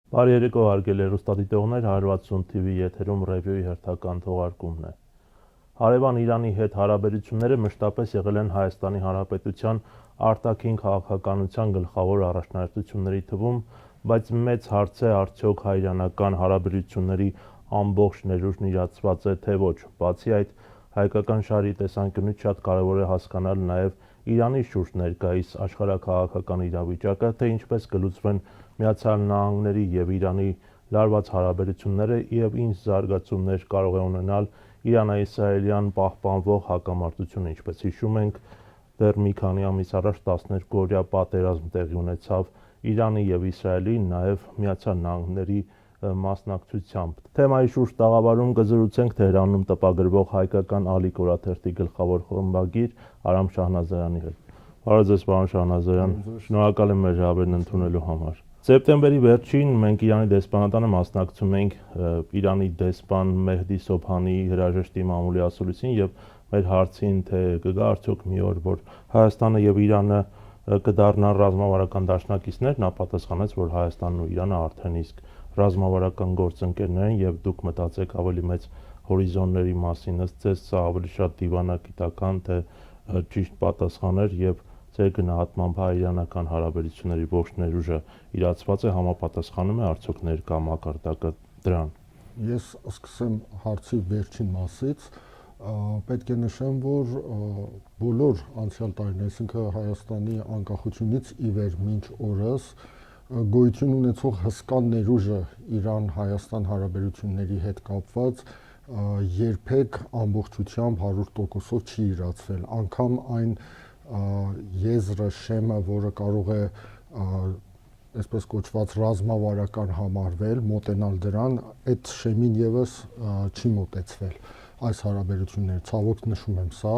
Բարի երեկո հարգելի հեռուստադիտողներ, 160 TV եթերում ռևյուի հերթական թողարկումն է։ Հարևան Իրանի հետ հարաբերությունները մշտապես եղել են Հայաստանի Հանրապետության արտաքին քաղաքականության գլխավոր առաջնահերթությունների թվում, բայց մեծ հարց է արդյոք հայ-իրանական հարաբերությունների ամբողջ ներուժն իրացված է թե ոչ։ Բացի այդ, հայկական շահերի տեսանկյունից շատ կարևոր է հասկանալ նաև Իրանի շուրջ ներկայիս աշխարհաքաղաքական իրավիճակը, թե ինչպես կլուծվեն Միացյալ Նահանգների եւ Իրանի լարված հարաբերությունները եւ ինչ զարգացումներ կարող է ունենալ Իրано-իսրայելյան պահպանվող հակամարտությունը, ինչպես հիշում ենք, դեռ մի քանի ամիս առաջ 12-օրյա պատերազմ տեղի ունեցավ Իրանի եւ Իսրայելի, նաեւ Միացյալ Նահանգների մասնակցությամբ։ Թեմայի շուրջ տաղավարում կզրուցենք Թեհրանում տպագրվող հայկական Ալիք օրաթերթի գլխավոր խմբագիր Արամ Շահնազարյանի հետ։ Բարև ձեզ, պարոն Շահնազարյան, շնորհակալ եմ մեր հավերն ընդունելու համար։ Սեպտեմբերի վերջին մենք Իրանի դեսպանատանը մասնակցում ենք Իրանի դեսպան Մեհդի Սոբհանի հրաժեշտի մամուլի ասուլիսին եւ մեր հարցին, թե կգա արդյոք մի օր, որ Հայաստանը եւ Իրանը կդառնան ռազմավարական դաշնակիցներ, նա պատասխանեց, որ Հայաստանն ու Իրանը արդեն իսկ ռազմավարական գործընկերներ են եւ դուք մտածեք ավելի մեծ հորիզոնների մասին, ըստ ձեզ սա ավելի շատ դիվանագիտական թե ճիշտ պատասխան էր եւ ձեր գնահատմամբ հայ-իրանական հարաբերությունների ողջ ներուժը իրացված է, համապատասխանում է արդյոք ներկա մակարդակը դրան։ Ես սկսեմ հարցի վերջին մասից, պետք է նշեմ, որ բոլոր անցյալ տարիներ, այսինքն Հայաստանի անկախությունից ի վեր մինչ օրս գոյություն ունեցող հսկա ներուժը Իրան-Հայաստան հարաբերությունների հետ կապված երբեք ամբողջությամբ 100%-ով չի իրացվել, անգամ այն եզրը, շեմը, որը կարող է այսպես կոչված ռազմավարական համարվել, մոտենալ դրան, այդ շեմին եւս չի մոտեցվել այս հարաբերությունները, ցավոք նշում եմ սա,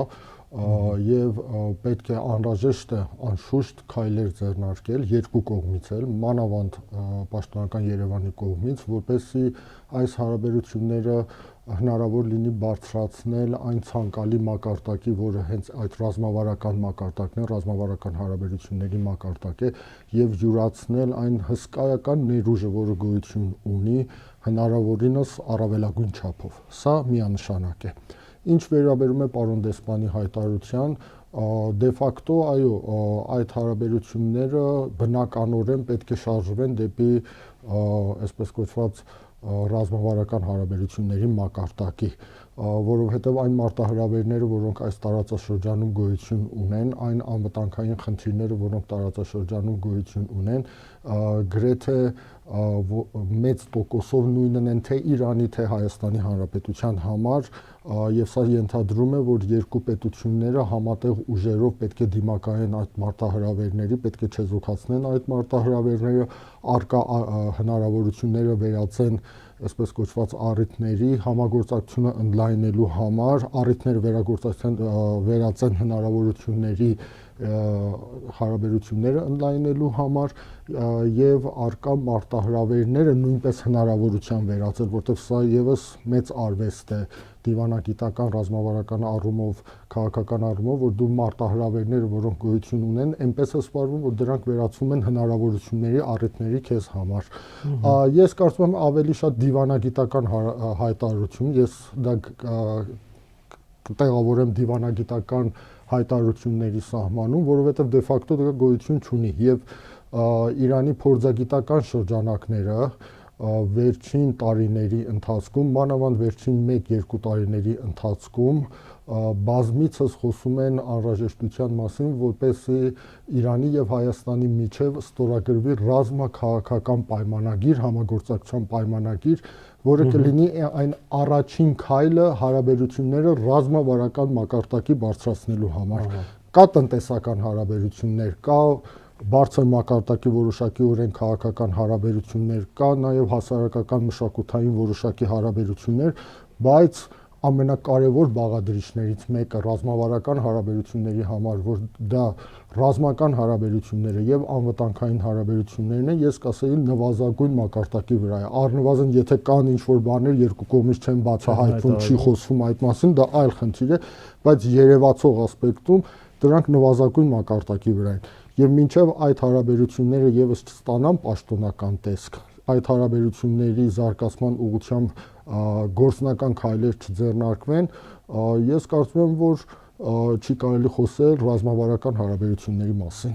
եւ պետք է անհրաժեշտ է անշուշտ քայլեր ձեռնարկել երկու կողմից էլ, մանավանդ պաշտոնական Երևանի կողմից, որպեսզի այս հարաբերությունները հնարավոր լինի բարձրացնել այն ցանկալի մակարդակի, որը հենց այդ ռազմավարական մակարդակն է, ռազմավարական հարաբերությունների մակարդակ է, եւ յուրացնել այն հսկայական ներուժը, որը գոյություն ունի, հնարավորինս առավելագույն չափով։ Սա միանշանակ է։ Ինչ վերաբերում է պարոն դեսպանի հայտարարության, դե ֆակտո այո, այդ հարաբերությունները բնականորեն պետք է շարժվեն դեպի այսպես կոչված ռազմավարական հարաբերությունների մակարդակի, որովհետև այն մարտահրավերները, որոնք այս տարածաշրջանում գոյություն ունեն, այն անվտանգային խնդիրները, որոնք տարածաշրջանում գոյություն ունեն, գրեթե մեծ տոկոսով նույնն են թե Իրանի, թե Հայաստանի Հանրապետության համար, եւ սա ենթադրում է, որ երկու պետությունները համատեղ ուժերով պետք է դիմակայեն այդ մարտահրավերների, պետք է չեզոքացնեն այդ մարտահրավերները, արկա հնարավորությունները վերածեն այսպես կոչված առիթների համագործակցությունը ընդլայնելու համար, առիթները վերածեն հնարավորությունների հարաբերությունները ընդլայնելու համար եւ արկա մարտահրավերները նույնպես հնարավորության վերածել, որտեղ սա եւս մեծ արվեստ է դիվանագիտական, ռազմավարական առումով, քաղաքական առումով, որ դու մարտահրավերները, որոնք գոյություն ունեն, այնպես է սպառվում, որ դրանք վերածվում են հնարավորությունների, առիթների քեզ համար։ Ես կարծում եմ ավելի շատ դիվանագիտական հայտարարություն, ես դա կտեղավորեմ դիվանագիտական հայտարարությունների սահմանում, որովհետև դե ֆակտո դա գոյություն չունի եւ Իրանի փորձագիտական շրջանակները վերջին տարիների ընթացքում, մանավանդ վերջին 1-2 տարիների ընթացքում բազմիցս խոսում են անհրաժեշտության մասին, որպեսզի Իրանի եւ Հայաստանի միջև ստորագրվի ռազմաքաղաքական պայմանագիր, համագործակցության պայմանագիր, որը կլինի այն առաջին քայլը հարաբերությունները ռազմավարական մակարդակի բարձրացնելու համար։ Կա տնտեսական հարաբերություններ, կա բարձր մակարդակի որոշակի օրենք քաղաքական հարաբերություններ, կա նաև հասարակական մշակութային որոշակի հարաբերություններ, բայց ամենակարևոր բաղադրիչներից մեկը ռազմավարական հարաբերությունների համար, որ դա ռազմական հարաբերությունները եւ անվտանգային հարաբերություններն են, ես կասեի նվազագույն մակարդակի վրա է։ Առնվազն եթե կան ինչ-որ բաներ, երկու կողմից չեն բացահայտվում, չի խոսվում այդ մասին, դա այլ խնդիր է, բայց երևացող ասպեկտում դրանք նվազագույն մակարդակի վրա են։ Եվ մինչև այդ հարաբերությունները եւս չստանան պաշտոնական տեսք, այդ հարաբերությունների զարգացման ուղղությամբ գործնական քայլեր չձեռնարկվեն, ես կարծում եմ, որ չի կարելի խոսել ռազմավարական հարաբերությունների մասին։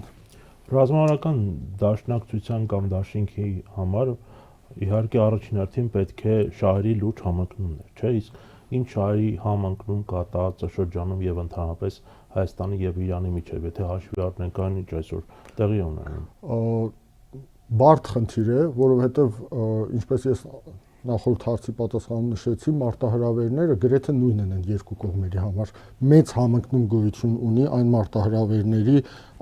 Ռազմավարական դաշնակցության կամ դաշինքի համար իհարկե առաջին հերթին պետք է շահերի լուրջ համընկնումներ, չէ՞, իսկ ինչ շահերի համընկնում կա տարածաշրջանում եւ ընդհանրապես Հայաստանի եւ Իրանի միջեւ, եթե հաշվի առնենք այն, ինչ այսօր տեղի ունենում։ Բարդ խնդիր է, որովհետեւ ինչպես ես նախորդ հարցի պատասխանում նշեցի, մարտահրավերները գրեթե նույնն են երկու կողմերի համար։ Մեծ համընկնում գոյություն ունի այն մարտահրավերների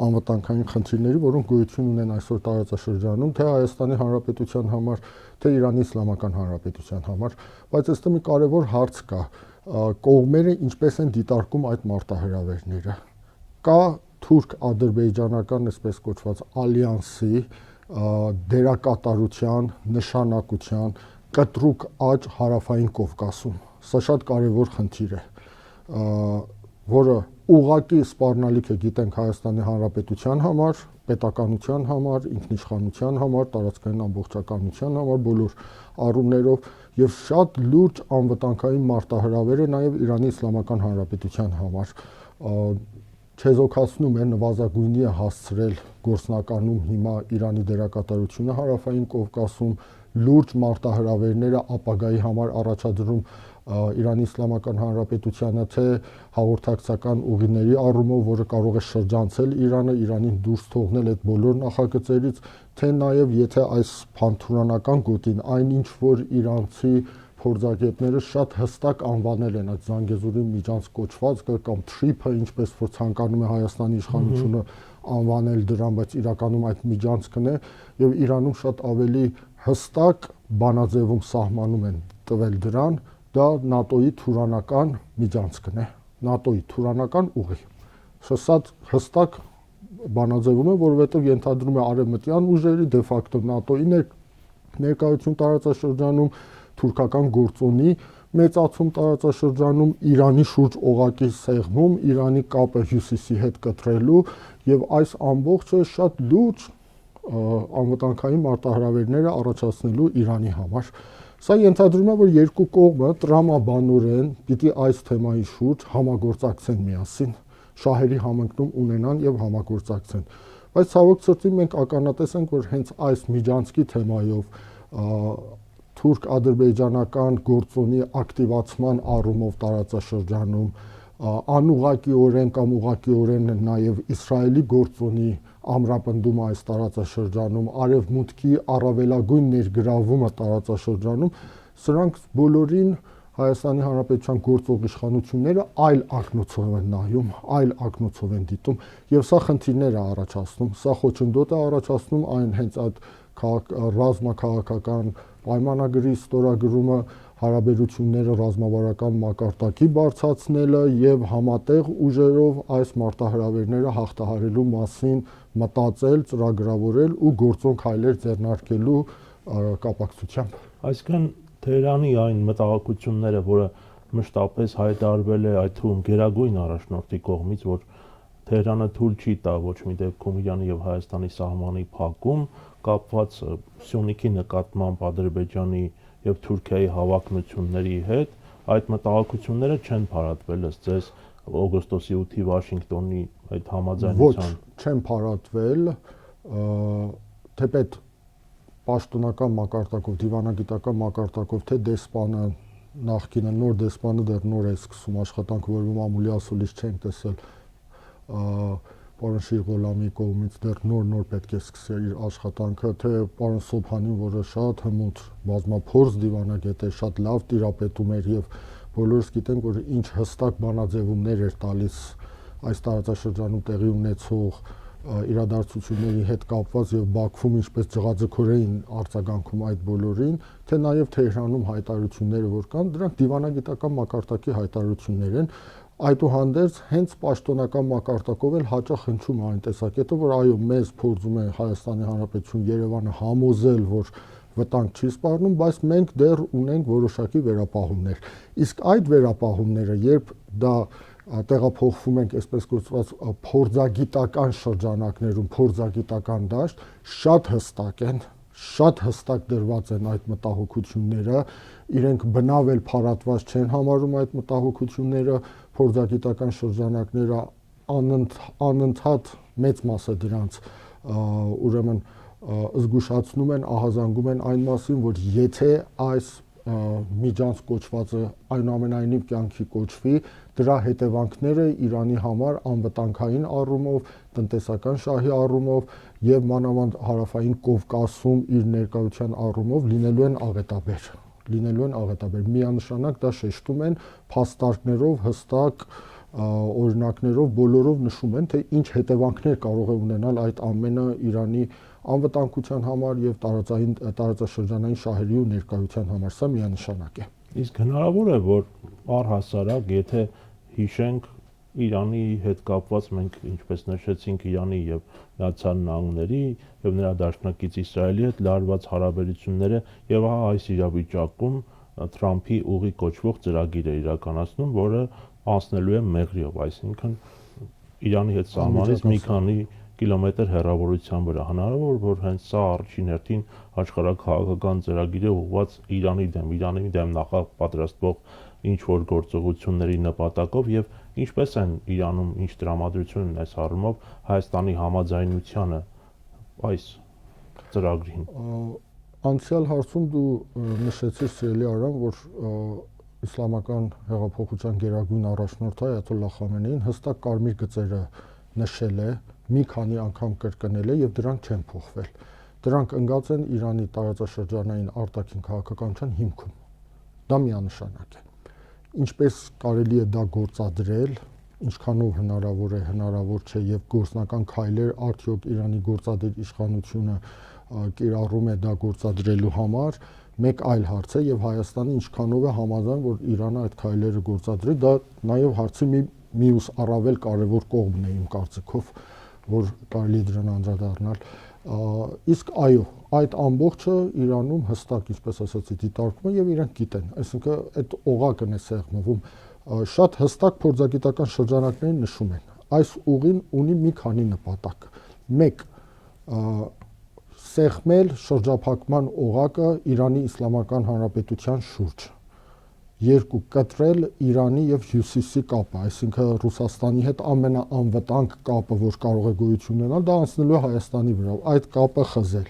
անվտանգային խնդիրների, որոնք գոյություն ունեն այսօր տարածաշրջանում, թե Հայաստանի Հանրապետության համար, թե Իրանի Իսլամական Հանրապետության համար, բայց այստեղ մի կարևոր հարց կա. կողմերը ինչպես են դիտարկում այդ մարտահրավերները։ Կա թուրք-ադրբեջանական, այսպես կոչված ալյանսի դերակատարության, նշանակության կտրուկ աճ հարավային Կովկասում։ Սա շատ կարևոր խնդիր է, որը ուղղակի սպառնալիք է, գիտենք, Հայաստանի Հանրապետության համար, պետականության համար, ինքնիշխանության համար, տարածքային ամբողջականության համար, բոլոր առումներով, եւ շատ լուրջ անվտանգային մարտահրավեր է նաեւ Իրանի Իսլամական Հանրապետության համար։ Չեզոքացնում է, նվազագույնի է հասցրել գործնականում հիմա Իրանի դերակատարությունը հարավային Կովկասում, լուրջ մարտահրավերները ապագայի համար առաջադրում Իրանի Իսլամական Հանրապետությանը, թե հաղորդակցական ուղիների առումով, որը կարող է շրջանցել Իրանը, Իրանին դուրս թողնել այդ բոլոր նախագծերից, թե նաեւ եթե այս փանթուրանական գոտին, այնինչ որ իրանցի փորձագետները շատ հստակ անվանել են այդ Զանգեզուրի միջանց կոչվածքը կամ թրիփը, ինչպես որ ցանկանում է Հայաստանի իշխանությունը անվանել դրան, բայց իրականում այդ միջանցքն է, եւ Իրանում շատ ավելի հստակ բանաձևում սահմանում են տվել դրան, դա ՆԱՏՕ-ի թուրանական միջանցքն է, ՆԱՏՕ-ի թուրանական ուղի։ Սա հստակ բանաձևում է, որովհետև ենթադրում է արևմտյան ուժերի դե ֆակտո ՆԱՏՕ-ի ներկայություն տարածաշրջանում, թուրքական գործոնի մեծացում տարածաշրջանում, Իրանի շուրջ օղակի սեղմում, Իրանի կապը հյուսիսի հետ կտրելու եւ այս ամբողջը շատ լուրջ անվտանգային մարտահրավերները առաջացնելու Իրանի համար։ Սա ենթադրում է, որ երկու կողմը տրամաբանորեն պիտի այս թեմայի շուրջ համագործակցեն միասին, շահերի համընկնում ունենան եւ համագործակցեն։ Բայց ցավոք սրտի մենք ականատես ենք, որ հենց այս միջանցքի թեմայով թուրք-ադրբեջանական գործոնի ակտիվացման առումով տարածաշրջանում, անուղղակիորեն կամ ուղղակիորեն նաեւ Իսրայելի գործոնի ամրապնդումը այս տարածաշրջանում, արևմուտքի առավելագույն ներգրավումը տարածաշրջանում, սրանք բոլորին Հայաստանի Հանրապետության գործող իշխանությունները այլ ակնոցով են նայում, այլ ակնոցով են դիտում, եւ սա խնդիրներ է առաջացնում, սա խոչընդոտ է առաջացնում այն հենց այդ ռազմաքաղաքական պայմանագրի ստորագրումը, հարաբերությունները ռազմավարական մակարդակի բարձրացնելը եւ համատեղ ուժերով այս մարտահրավերները հաղթահարելու մասին մտածել, ծրագրավորել ու գործոն քայլեր ձեռնարկելու կապակցությամբ։ Այսինքն Թեհրանի այն մտահոգությունները, որը մշտապես հայտարարվել է այդ թվում գերագույն առաջնորդի կողմից, որ Թեհրանը թույլ չի տա ոչ մի դեպքում Իրանի եւ Հայաստանի սահմանի փակում, կապված Սյունիքի նկատմամբ Ադրբեջանի եւ Թուրքիայի հավակնությունների հետ, այդ մտահոգությունները չեն փարատվել ըստ ձեզ օգոստոսի 8-ի Վաշինգտոնի այդ համաձայնության։ Ոչ, չեն փարատվել, թեպետ պաշտոնական մակարդակով, դիվանագիտական մակարդակով, թե դեսպանը նախկինը նոր դեսպանը դեռ նոր է սկսում աշխատանք, որը մամուլի ասուլիս չենք տեսել, պարոն Շիրղոլամի կողմից դեռ նոր պետք է սկսի իր աշխատանքը, թե պարոն Սոբհանին, որը շատ հմուտ բազմափորձ դիվանագետ է, շատ լավ տիրապետում էր եւ բոլորս գիտենք, որ ինչ հստակ բանաձևումներ էր տալիս այս տարածաշրջանում տեղի ունեցող իրադարձությունների հետ կապված եւ Բաքվում ինչպես ջղաձգորեն արձագանքում այդ բոլորին, թե նաեւ Թեհրանում հայտարարությունները որ կան, դրանք դիվանագիտական մակարդակի հայտարարություններ են, այդուհանդերձ հենց պաշտոնական մակարդակով էլ հաճախ հնչում է այն տեսակետը, որ այո, մեզ փորձում է Հայաստանի Հանրապետություն Երևանը համոզել, որ վտանգ չի սպառնում, բայց մենք դեռ ունենք որոշակի վերապահումներ։ Իսկ այդ վերապահումները, երբ դա տեղափոխվում ենք այսպես կոչված փորձագիտական շրջանակներում, փորձագիտական դաշտ, շատ հստակ են, շատ հստակ դրված են այդ մտահոգությունները, իրենք բնավ էլ փարատված չեն համարում այդ մտահոգությունները, փորձագիտական շրջանակները անընդհատ մեծ մասը դրանց ուրեմն զգուշացնում են, ահազանգում են այն մասին, որ եթե այս միջանց կոչվածը այնուամենայնիվ կյանքի կոչվի, դրա հետևանքները Իրանի համար անվտանգային առումով, տնտեսական շահի առումով եւ մանավանդ հարավային Կովկասում իր ներկայության առումով լինելու են աղետաբեր։ Միանշանակ դա շեշտում են փաստարկներով, հստակ օրինակներով բոլորով նշում են, թե ինչ հետևանքներ կարող է ունենալ այդ ամենը Իրանի անվտանգության համար եւ տարածաշրջանային շահերի ու ներկայության համար, սա միանշանակ է։ Իսկ հնարավոր է, որ առհասարակ, եթե հիշենք Իրանի հետ կապված, մենք ինչպես նշեցինք, Իրանի եւ Միացյալ Նահանգների եւ նրա դաշնակից Իսրայելի հետ լարված հարաբերությունները եւ այս իրավիճակում Թրամփի ուղի կոչվող ծրագիր է իրականացնում, որը անցնելու է մեղրիով, այսինքն Իրանի հետ սահմանից մի քանի կիլոմետր հեռավորության վրա։ Հնարավոր որ հենց սա առաջին հերթին աշխարհաքաղաքական ծրագիր է ուղղված Իրանի դեմ նախապատրաստվող ինչ որ գործողությունների նպատակով եւ ինչպես են Իրանում ինչ տրամադրություն ունեն այս առումով Հայաստանի համաձայնությանը այս ծրագրին։ Անցյալ հարցում դու նշեցիր, սիրելի Արամ, որ իսլամական հեղափոխության գերագույն առաջնորդ Այաթոլլահ Խամենեին հստակ կարմիր գծերը նշել է, մի քանի անգամ կրկնել է եւ դրանք չեն փոխվել։ Դրանք ընկած են Իրանի տարածաշրջանային արտաքին քաղաքականության հիմքում։ Դա միանշանակ է։ Ինչպես կարելի է դա գործադրել, ինչքանով հնարավոր է, հնարավոր չէ եւ գործնական քայլեր արդյոք Իրանի գործադիր իշխանությունը կիրառում է դա գործադրելու համար, մեկ այլ հարց է եւ Հայաստանը ինչքանով է համաձայն, որ Իրանը այդ քայլերը գործադրի, դա նաեւ հարցի մյուս առավել կարևոր կողմն է իմ կարծիքով, որ կարելի է դրան անդրադառնալ։ Իսկ այո, այդ ամբողջը Իրանում հստակ, ինչպես ասացի, դիտարկվում է եւ իրենք գիտեն, այսինքն այդ օղակն է սեղմվում, շատ հստակ փորձագիտական շրջանակներն նշում են։ Այս ուղին ունի մի քանի նպատակ։ 1. Սեղմել շրջափակման օղակը Իրանի Իսլամական Հանրապետության շուրջ։ 2. Կտրել Իրանի եւ Հյուսիսի կապը, այսինքն Ռուսաստանի հետ ամենաանվտանգ կապը, որ կարող է գոյություն ունենալ, դա անցնելու է Հայաստանի վրա։ Այդ կապը խզել,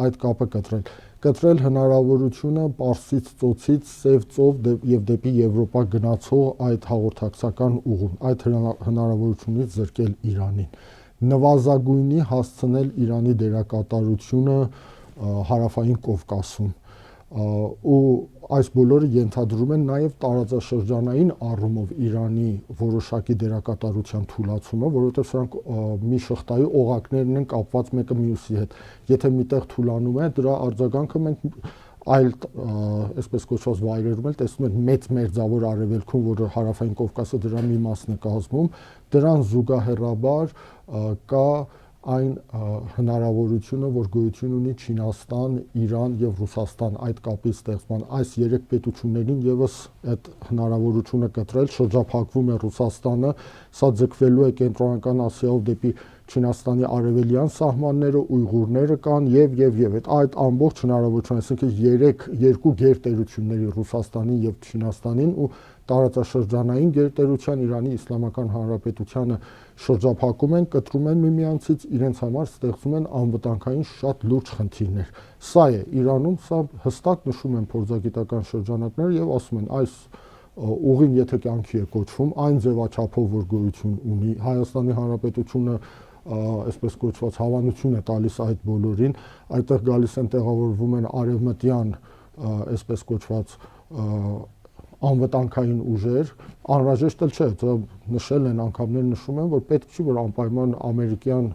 այդ կապը կտրել։ Կտրել հնարավորությունը Պարսից ծոցից Սև ծով եւ դեպի Եվրոպա գնացող այդ հաղորդակցական ուղուն, այդ հնարավորությունից զրկել Իրանին։ Նվազագույնի հասցնել Իրանի դերակատարությունը հարավային Կովկասում ու այս բոլորը ենթադրում են նաև տարածաշրջանային առումով Իրանի որոշակի դերակատարության թուլացումը, որովհետև սրանք մի շղթայի օղակներն են կապված մեկը մյուսի հետ։ Եթե միտեղ թուլանում է, դրա արձագանքը մենք այլ այսպես կոչված վայրերում էլ տեսնում ենք մեծ մերձավոր արևելքում, որը հարավային Կովկասը դրա մի մասն է կազմում, դրան զուգահեռաբար կա այն հնարավորությունը, որ գոյություն ունի Չինաստան, Իրան եւ Ռուսաստան այդ կապի ստեղծման, այս երեք պետություններին եւս այդ հնարավորությունը կտրել, շրջափակվում է Ռուսաստանը, սա ձգվելու է կենտրոնական Ասիայով դեպի Չինաստանի արևելյան սահմանները, ուйղուրները կան եւ այդ ամբողջ հնարավորություն, այսինքն երկու գերտերությունների Ռուսաստանին եւ Չինաստանին ու տարածաշրջանային գերտերության Իրանի Իսլամական Հանրապետությանը շրջափակում են, կտրում են միմյանցից, իրենց համար ստեղծում են անվտանգային շատ լուրջ խնդիրներ։ Սա է Իրանում, սա հստակ նշում են փորձագիտական շրջանակները եւ ասում են այս ուղին եթե կյանքի է կոչվում, այն ձևաչափով որ գոյություն ունի, Հայաստանի Հանրապետությունը այսպես կոչված հավանություն է տալիս այդ բոլորին, այդտեղ գալիս են տեղավորվում են արևմտյան այսպես կոչված անվտանգային ուժեր, անհրաժեշտ էլ չէ, դա նշել են անգամներ նշում են, որ պետք չի որ անպայման ամերիկյան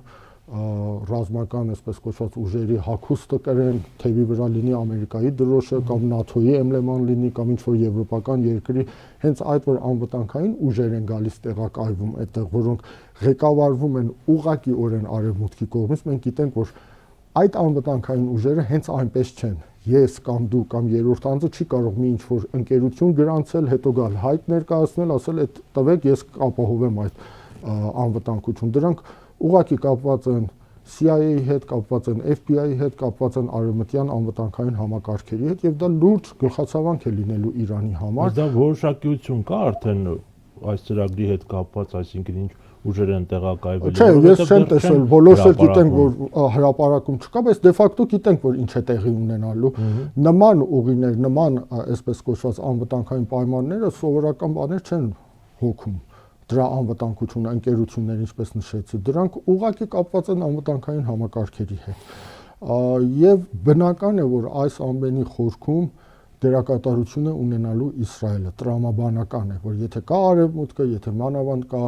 ռազմական այսպես կոչված ուժերի հագուստը կրեն, թևի վրա լինի Ամերիկայի դրոշը կամ ՆԱԹՕ-ի էմբլեման լինի կամ ինչ որ եվրոպական երկրի, հենց այդ որ անվտանգային ուժեր են գալիս տեղակայվում այդտեղ, որոնք ղեկավարվում են ուղղակիորեն արևմուտքի կողմից, մենք գիտենք, որ այդ անվտանգային ուժերը հենց այնպես չեն։ Ես կամ դու կամ երրորդ անձը չի կարող մի ինչ-որ ընկերություն գրանցել, հետո գալ հայտ ներկայացնել, ասել այդ տվեք, ես կապահովեմ այդ անվտանգություն։ Դրանք ուղղակի կապված են CIA-ի հետ կապված են, FBI-ի հետ կապված են արևմտյան անվտանգային համակարգերի հետ, եւ դա լուրջ գլխացավանք է լինելու Իրանի համար։ Դա որոշակիություն կա արդեն այս ծրագրի հետ կապված, այսինքն ինչ ուժեր են տեղակայվել։ Չէ, ես չեմ տեսել, բոլորս էլ գիտենք, որ հրապարակում չկա, բայց դե ֆակտո գիտենք, որ ինչ է տեղի ունենալու։ Նման ուղիներ, նման այսպես կոչված անվտանգային պայմանները սովորական բաներ չեն հոգում։ Դրա անվտանգությունը, ընկերություններ, ինչպես նշեցի, դրանք ուղղակի կապված են անվտանգային համակարգերի հետ։ Եվ բնական է, որ այս ամենի խորքում դերակատարություն է ունենալու Իսրայելը, տրամաբանական է, որ եթե կա արևմուտքը, եթե մանավանդ կա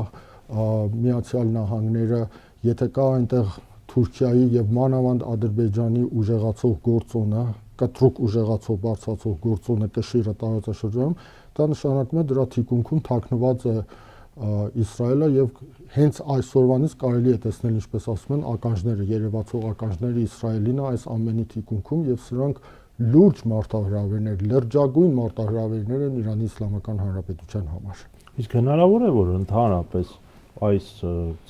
Միացյալ Նահանգները, եթե կա այնտեղ Թուրքիայի եւ մանավանդ Ադրբեջանի ուժեղացող գործոնը, կտրուկ ուժեղացող բարձրացող գործոնը կշիռը տարածաշրջանում, դա նշանակում է դրա թիկունքում թաքնված է Իսրայելը եւ հենց այսօրվանից կարելի է տեսնել, ինչպես ասում են, ականջները, երևացող ականջները Իսրայելին այս ամենի թիկունքում եւ սրանք լուրջ մարտահրավերներ, լրջագույն մարտահրավերներ են Իրանի Իսլամական Հանրապետության համար։ Իսկ հնարավոր է, որ ընդհանրապես այս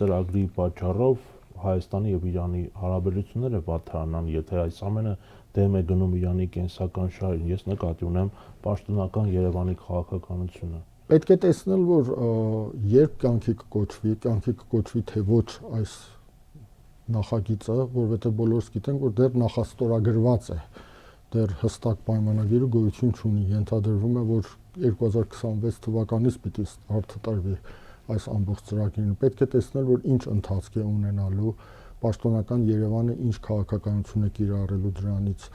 ծրագրի պատճառով Հայաստանի եւ Իրանի հարաբերությունները վատթարանան, եթե այս ամենը դեմ է գնում Իրանի կենսական շահերին, ես նկատի ունեմ պաշտոնական Երևանի քաղաքականությունը։ Պետք է տեսնել, որ երբ կյանքի կկոչվի թե ոչ այս նախագիծը, որովհետեւ բոլորս գիտենք, որ դեռ նախաստորագրված է, դեռ հստակ պայմանագիրը գոյություն չունի, ենթադրվում է, որ 2026 թվականից պիտի արտադրվի այս ամբողջ ծրագիրը։ Պետք է տեսնել, որ ինչ ընթացք է ունենալու, պաշտոնական Երևանը ինչ քաղաքականություն է կիրառելու դրանից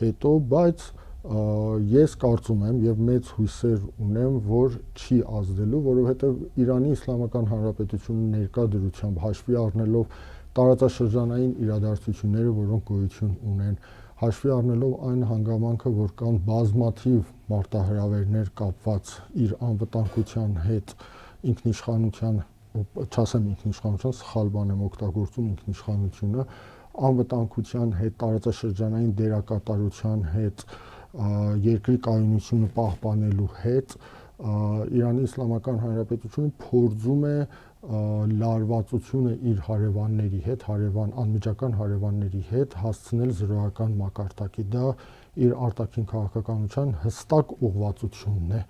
հետո, բայց ես կարծում եմ եւ մեծ հույսեր ունեմ, որ չի ազդելու, որովհետեւ Իրանի Իսլամական Հանրապետությունը ներկա դրությամբ հաշվի առնելով տարածաշրջանային իրադարձությունները, որոնք գոյություն ունեն, հաշվի առնելով այն հանգամանքը, որ կան բազմաթիվ մարտահրավերներ կապված իր անվտանգության հետ, ինքնիշխանության, չասեմ ինքնիշխանության, սխալ բան եմ օգտագործում ինքնիշխանությունը, անվտանգության հետ, տարածաշրջանային դերակատարության հետ, երկրի կայունությունը պահպանելու հետ Իրանի Իսլամական Հանրապետությունը փորձում է լարվածությունը իր հարևանների հետ, անմիջական հարևանների հետ հասցնել զրոյական մակարդակի։ Դա իր արտաքին քաղաքականության հստակ ուղղվածությունն է։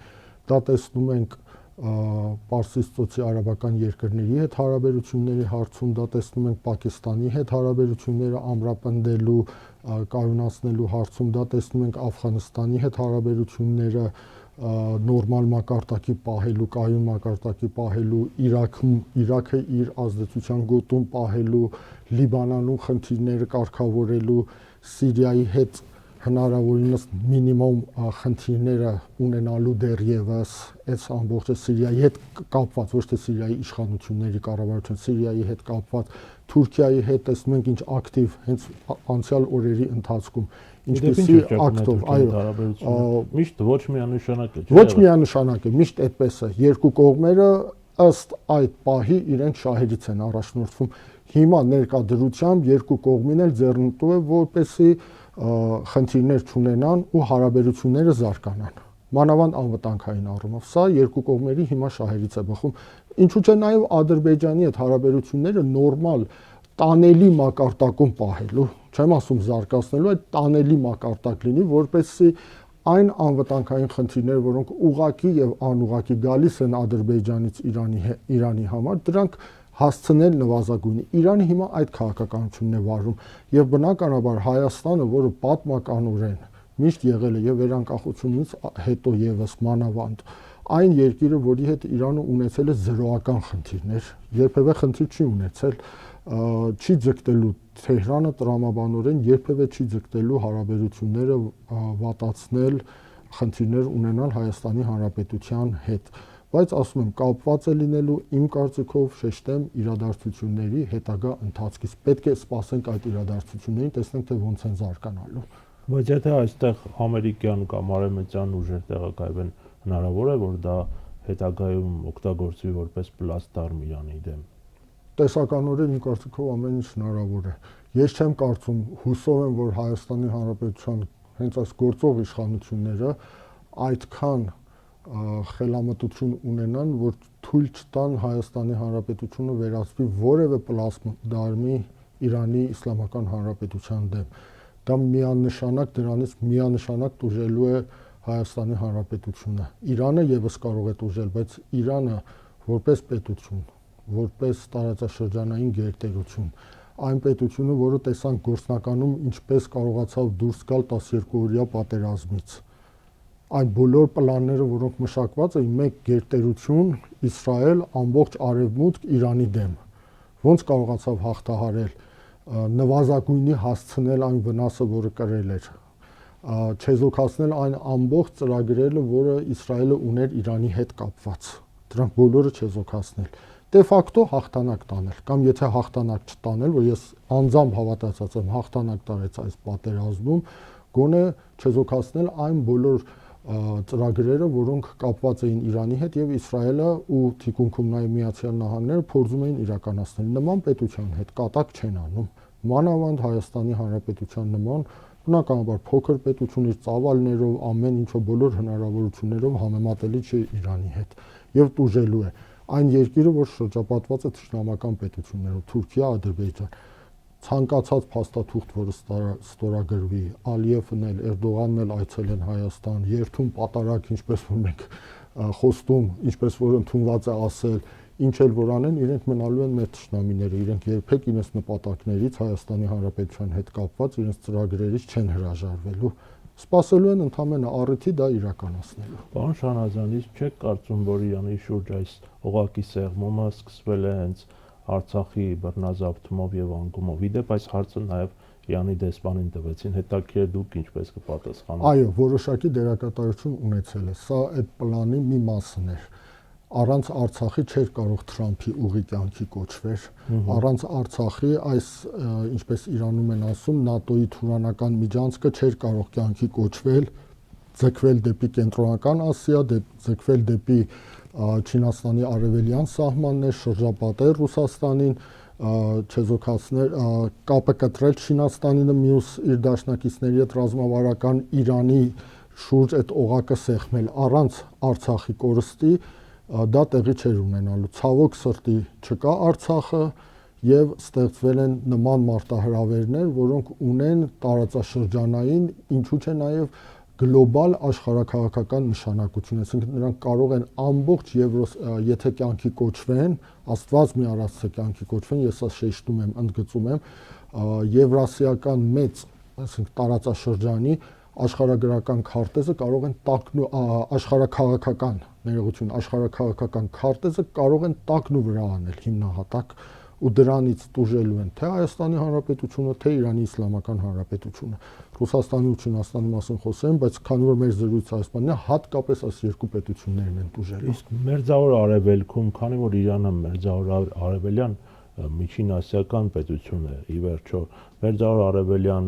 Դա տեսնում ենք Պարսից ծոցի արաբական երկրների հետ հարաբերությունների հարցում, դա տեսնում ենք Պակիստանի հետ հարաբերությունները ամրապնդելու, կայունացնելու հարցում, դա տեսնում ենք Աֆղանստանի հետ հարաբերությունները նորմալ մակարդակի պահելու, կայուն մակարդակի պահելու, Իրաքը իր ազդեցության գոտում պահելու, Լիբանանում խնդիրները կարգավորելու, Սիրիայի հետ հնարավորինս մինիմում խնդիրները ունենալու դեռևս այս ամբողջը Սիրիայի հետ կապված, ոչ թե Սիրիայի իշխանությունների կառավարության, Սիրիայի հետ կապված, Թուրքիայի հետ տեսնում ենք ինչ ակտիվ հենց անցյալ օրերի ընթացքում ինչպեսի ակտով, այո, միշտ ոչ միանշանակ է, ոչ միանշանակ է, միշտ այդպես է, երկու կողմերը ըստ այդ պահի իրենք շահերից են առաջնորդվում։ Հիմա ներկա դրությամբ երկու կողմին էլ ձեռնտու է, որպեսզի խնդիրներ չունենան ու հարաբերությունները զարգանան, մանավանդ անվտանգային առումով։ Սա երկու կողմերի հիմա շահերից է բխում։ Ինչու՞ չէ նաև Ադրբեջանի հետ հարաբերությունները նորմալ տանելի մակարդակում պահելու, չեմ ասում զարգացնելու, այդ տանելի մակարդակ լինի, որպեսզի այն անվտանգային խնդիրները, որոնք ուղղակի եւ անուղղակի գալիս են Ադրբեջանից Իրանի համար, դրանք հասցնել նվազագույնի։ Իրանը հիմա այդ քաղաքականությունն է վարում եւ բնականաբար Հայաստանը, որը պատմականորեն միշտ եղել է եւ վերանկախությունից հետո եւս մանավանդ այն երկիրը, որի հետ Իրանը ունեցել է զրոական խնդիրներ, երբևէ խնդիր չի ունեցել, չի ձգտելու Թեհրանը տրամաբանորեն երբևէ չի ձգտելու հարաբերությունները վատացնել, խնդիրներ ունենալ Հայաստանի Հանրապետության հետ, բայց ասում եմ կապված է լինելու իմ կարծիքով շեշտեմ իրադարձությունների հետագա ընթացքից։ Պետք է սպասենք այդ իրադարձություններին, տեսնենք թե ոնց են զարգանալու։ Բայց եթե այստեղ ամերիկյան կամ արևմտյան ուժեր տեղակայվեն, հնարավոր է որ դա հետագայում օգտագործվի որպես պլաստարմ Իրանի դեմ։ Տեսականորեն իմ կարծիքով ամեն ինչ հնարավոր է։ Ես չեմ կարծում, հուսով եմ, որ Հայաստանի Հանրապետության հենց այս գործող իշխանությունները այդքան խելամտություն ունենան, որ թույլ չտան Հայաստանի Հանրապետությունը վերածվի որևէ պլաստարմի Իրանի Իսլամական Հանրապետության դեմ։ Դա միանշանակ դրանից միանշանակ տուժելու է Հայաստանի Հանրապետությունը։ Իրանը եւս կարող է տուժել, բայց Իրանը որպես պետություն, որպես տարածաշրջանային գերտերություն, այն պետությունը, որը տեսանք գործնականում ինչպես կարողացավ դուրս գալ 12-օրյա պատերազմից։ Այդ բոլոր պլանները, որոնք մշակված էին, մեկ գերտերություն Իսրայել, ամբողջ արևմուտք Իրանի դեմ, ոնց կարողացավ հաղթահարել, նվազագույնի հասցնել այն վնասը, որը կրել էր, չեզոքացնել այն ամբողջ ծրագրերը, որը Իսրայելը ուներ Իրանի հետ կապված, դրանք բոլորը չեզոքացնել, դե ֆակտո հաղթանակ տանել, կամ եթե հաղթանակ չտանել, որ ես անձամբ հավատացած եմ, հաղթանակ տարեց այս պատերազմում, գոնե չեզոքացնել այն բոլոր ծրագրերը, որոնք կապված էին Իրանի հետ եւ Իսրայելը ու թիկունքում նաեւ Միացյալ Նահանգները փորձում էին իրականացնել։ Նման պետության հետ կատակ չեն անում։ Մանավանդ Հայաստանի Հանրապետության նման բնականաբար փոքր պետություն իր ծավալներով, ամեն ինչով, բոլոր հնարավորություններով համեմատելի չի Իրանի հետ եւ տուժելու է այն երկիրը, որ շրջապատված է թշնամական պետություններով, Թուրքիա, Ադրբեջան։ Ցանկացած փաստաթուղթ, որը ստորագրվի, Ալիևն էլ, Էրդողանն էլ այցել են Հայաստան, երթում պատարակ, ինչպես որ մենք խոստում, ինչպես որ ընդունված է ասել, ինչ էլ որ անեն, իրենք մնալու են մեր թշնամիները, իրենք երբեք իրենց նպատակներից Հայաստանի Հանրապետության հետ կապված իրենց ծրագրերից չեն հրաժարվելու։ Սպասելու են ընդամենը առիթի դա իրականացնելու։ Պարոն Շանազյան, իսկ չեք կարծում, որ Իրանի շուրջ այս օղակի սեղմումը սկսվել է հենց Արցախի բռնազավթումով եւ անկումով։ Իդեպ այս հարցը նաեւ Իրանի դեսպանին տվեցին, հետաքրքիր դուք ինչպես կպատասխանեք։ Այո, որոշակի դերակատարություն ունեցել է։ Սա այդ պլանի մի մասն էր։ Առանց Արցախի չէր կարող Թրամփի ուղի կյանքի կոչվեր։ Առանց Արցախի այս, ինչպես Իրանում են ասում, ՆԱՏՕ-ի թուրանական միջանցքը չէր կարող կյանքի կոչվել, ձգվել դեպի Կենտրոնական Ասիա, ձգվել դեպի Չինաստանի արևելյան սահմաններ, շրջապատել Ռուսաստանին, չեզոքացնել, կապը կտրել Չինաստանին, մյուս իր դաշնակիցների հետ ռազմավարական Իրանի շուրջ այդ օղակը սեղմել առանց Արցախի կորստի դա տեղի չէր ունենալու։ Ցավոք սրտի չկա Արցախը եւ ստեղծվել են նման մարտահրավերներ, որոնք ունեն տարածաշրջանային, ինչու՞ չէ նաեւ գլոբալ աշխարհաքաղաքական նշանակություն, այսինքն նրանք կարող են ամբողջ եթե կյանքի կոչվեն, Աստված մի արած թե կյանքի կոչվեն, ես սա շեշտում եմ, ընդգծում եմ, եվրասիական մեծ, այսինքն տարածաշրջանի աշխարհագրական քարտեզը կարող են տակնու աշխարհաքաղաքական ներողություն, աշխարհաքաղաքական քարտեզը կարող են տակնու վրա անել հիմնահատակ ու դրանից տուժելու են թե Հայաստանի Հանրապետությունը, թե Իրանի Իսլամական Հանրապետությունը։ Ռուսաստանի ու Չինաստանի մասին խոսեմ, բայց քանի որ մեր զրույցը այսպանն է, հատկապես այս երկու պետություններն են տուժելու։ Իսկ Մերձավոր Արևելքում, քանի որ Իրանը Մերձավոր Արևելյան միջին ասիական պետություն է, ի վերջո Մերձավոր Արևելյան